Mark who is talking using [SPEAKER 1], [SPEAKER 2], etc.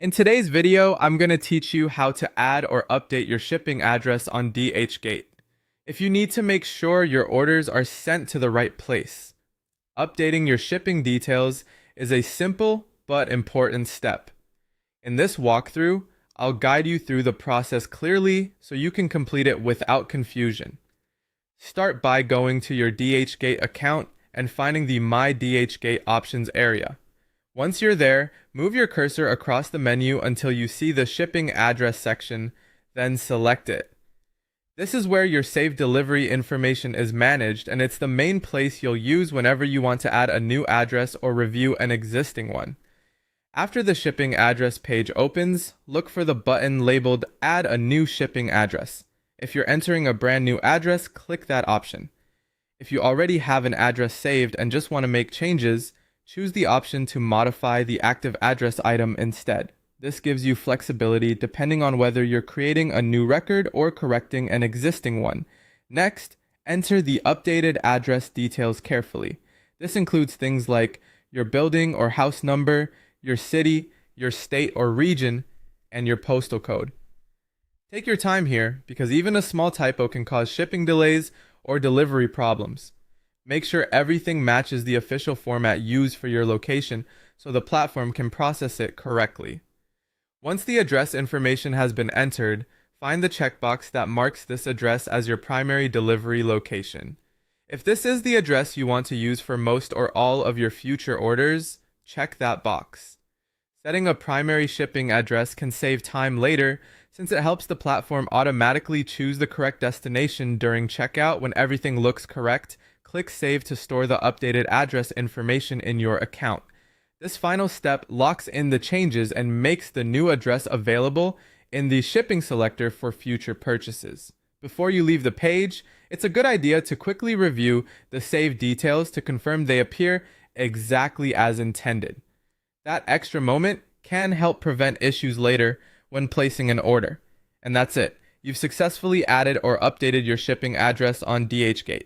[SPEAKER 1] In today's video, I'm going to teach you how to add or update your shipping address on Dhgate. If you need to make sure your orders are sent to the right place, updating your shipping details is a simple but important step. In this walkthrough, I'll guide you through the process clearly so you can complete it without confusion. Start by going to your Dhgate account and finding the My Dhgate options area. Once you're there, move your cursor across the menu until you see the shipping address section, then select it. This is where your saved delivery information is managed, and it's the main place you'll use whenever you want to add a new address or review an existing one. After the shipping address page opens, look for the button labeled Add a New Shipping Address. If you're entering a brand new address, click that option. If you already have an address saved and just want to make changes, choose the option to modify the active address item instead. This gives you flexibility depending on whether you're creating a new record or correcting an existing one. Next, enter the updated address details carefully. This includes things like your building or house number, your city, your state or region, and your postal code. Take your time here because even a small typo can cause shipping delays or delivery problems. Make sure everything matches the official format used for your location so the platform can process it correctly. Once the address information has been entered, find the checkbox that marks this address as your primary delivery location. If this is the address you want to use for most or all of your future orders, check that box. Setting a primary shipping address can save time later since it helps the platform automatically choose the correct destination during checkout. When everything looks correct, click Save to store the updated address information in your account. This final step locks in the changes and makes the new address available in the shipping selector for future purchases. Before you leave the page, it's a good idea to quickly review the saved details to confirm they appear exactly as intended. That extra moment can help prevent issues later when placing an order. And that's it. You've successfully added or updated your shipping address on Dhgate.